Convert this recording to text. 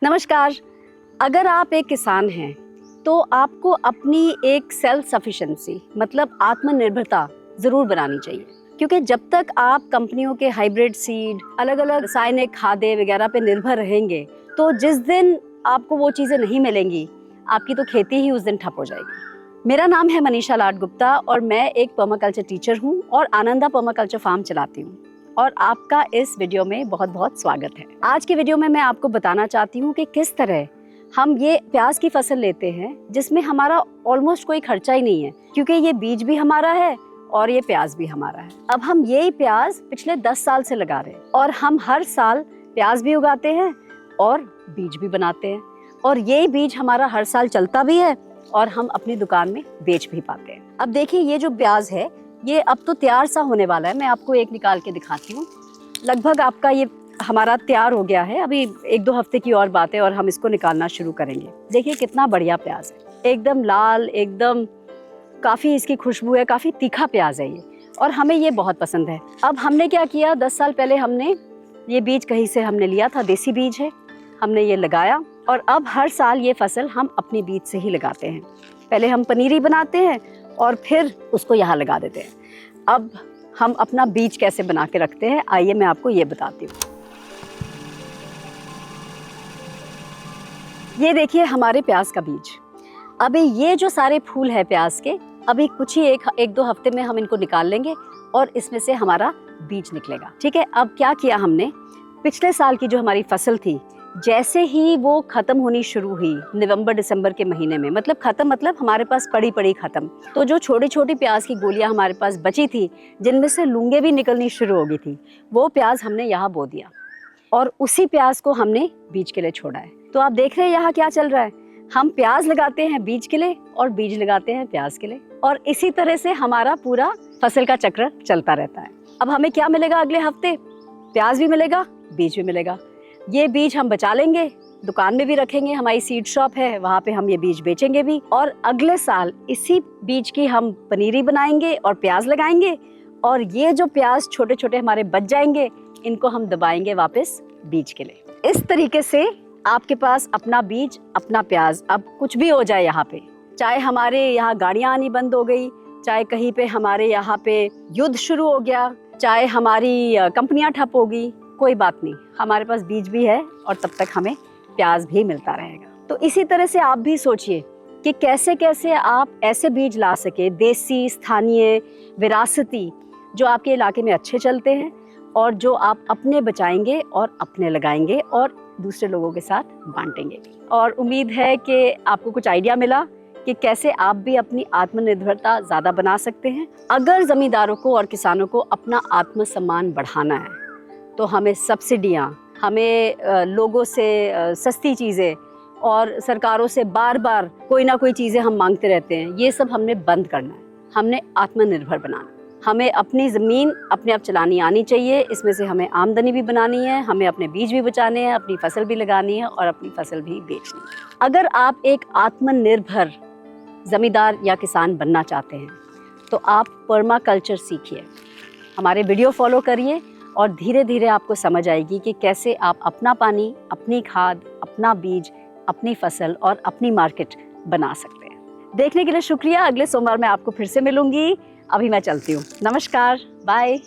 नमस्कार। अगर आप एक किसान हैं तो आपको अपनी एक सेल्फ सफिशिएंसी मतलब आत्मनिर्भरता ज़रूर बनानी चाहिए, क्योंकि जब तक आप कंपनियों के हाइब्रिड सीड, अलग अलग रासायनिक खादें वगैरह पे निर्भर रहेंगे तो जिस दिन आपको वो चीज़ें नहीं मिलेंगी आपकी तो खेती ही उस दिन ठप हो जाएगी। मेरा नाम है मनीषा लाड गुप्ता और मैं एक पर्माकल्चर टीचर हूँ और आनंदा पर्माकल्चर फार्म चलाती हूँ और आपका इस वीडियो में बहुत बहुत स्वागत है। आज के वीडियो में मैं आपको बताना चाहती हूँ कि किस तरह हम ये प्याज की फसल लेते हैं जिसमें हमारा ऑलमोस्ट कोई खर्चा ही नहीं है, क्योंकि ये बीज भी हमारा है और ये प्याज भी हमारा है। अब हम यही प्याज पिछले 10 साल से लगा रहे हैं और हम हर साल प्याज भी उगाते हैं और बीज भी बनाते हैं और यही बीज हमारा हर साल चलता भी है और हम अपनी दुकान में बेच भी पाते हैं। अब देखिए, ये जो प्याज है ये अब तो तैयार सा होने वाला है। मैं आपको एक निकाल के दिखाती हूँ। लगभग आपका ये हमारा तैयार हो गया है। अभी 1-2 हफ्ते की और बात है और हम इसको निकालना शुरू करेंगे। देखिए कितना बढ़िया प्याज है, एकदम लाल, एकदम काफ़ी इसकी खुशबू है, काफ़ी तीखा प्याज है ये और हमें ये बहुत पसंद है। अब हमने क्या किया, 10 साल पहले हमने ये बीज कहीं से हमने लिया था, देसी बीज है, हमने ये लगाया और अब हर साल ये फसल हम अपने बीज से ही लगाते हैं। पहले हम पनीरी बनाते हैं और फिर उसको यहाँ लगा देते हैं। अब हम अपना बीज कैसे बना के रखते हैं, आइए मैं आपको ये बताती हूँ। ये देखिए हमारे प्याज का बीज। अभी ये जो सारे फूल है प्याज के, अभी कुछ ही 1-2 हफ्ते में हम इनको निकाल लेंगे और इसमें से हमारा बीज निकलेगा। ठीक है। अब क्या किया हमने, पिछले साल की जो हमारी फसल थी, जैसे ही वो खत्म होनी शुरू हुई नवंबर-दिसंबर के महीने में, मतलब खत्म मतलब हमारे पास पड़ी खत्म, तो जो छोटी छोटी प्याज की गोलियां हमारे पास बची थी, जिनमें से लूंगे भी निकलनी शुरू हो गई थी, वो प्याज हमने यहाँ बो दिया और उसी प्याज को हमने बीज के लिए छोड़ा है। तो आप देख रहे हैं यहाँ क्या चल रहा है, हम प्याज लगाते हैं बीज के लिए और बीज लगाते हैं प्याज के लिए और इसी तरह से हमारा पूरा फसल का चक्र चलता रहता है। अब हमें क्या मिलेगा अगले हफ्ते, प्याज भी मिलेगा, बीज भी मिलेगा। ये बीज हम बचा लेंगे, दुकान में भी रखेंगे, हमारी सीड शॉप है वहाँ पे हम ये बीज बेचेंगे भी और अगले साल इसी बीज की हम पनीरी बनाएंगे और प्याज लगाएंगे और ये जो प्याज छोटे छोटे हमारे बच जाएंगे, इनको हम दबाएंगे वापस बीज के लिए। इस तरीके से आपके पास अपना बीज, अपना प्याज, अब कुछ भी हो जाए यहाँ पे, चाहे हमारे यहाँ गाड़ियाँ आनी बंद हो गई, चाहे कहीं पे हमारे यहाँ पे युद्ध शुरू हो गया, चाहे हमारी कंपनियाँ ठप होगी, कोई बात नहीं, हमारे पास बीज भी है और तब तक हमें प्याज भी मिलता रहेगा। तो इसी तरह से आप भी सोचिए कि कैसे कैसे आप ऐसे बीज ला सके, देसी, स्थानीय, विरासती, जो आपके इलाके में अच्छे चलते हैं और जो आप अपने बचाएंगे और अपने लगाएंगे और दूसरे लोगों के साथ बांटेंगे। और उम्मीद है कि आपको कुछ आइडिया मिला कि कैसे आप भी अपनी आत्मनिर्भरता ज़्यादा बना सकते हैं। अगर ज़मींदारों को और किसानों को अपना आत्मसम्मान बढ़ाना है तो हमें सब्सिडियाँ, हमें लोगों से सस्ती चीज़ें और सरकारों से बार बार कोई ना कोई चीज़ें हम मांगते रहते हैं, ये सब हमने बंद करना है। हमने आत्मनिर्भर बनाना, हमें अपनी ज़मीन अपने आप चलानी आनी चाहिए, इसमें से हमें आमदनी भी बनानी है, हमें अपने बीज भी बचाने हैं, अपनी फसल भी लगानी है और अपनी फसल भी बेचनी है। अगर आप एक आत्मनिर्भर ज़मींदार या किसान बनना चाहते हैं तो आप पर्माकल्चर सीखिए, हमारे वीडियो फॉलो करिए और धीरे धीरे आपको समझ आएगी कि कैसे आप अपना पानी, अपनी खाद, अपना बीज, अपनी फसल और अपनी मार्केट बना सकते हैं। देखने के लिए शुक्रिया। अगले सोमवार मैं आपको फिर से मिलूंगी। अभी मैं चलती हूँ। नमस्कार, बाय।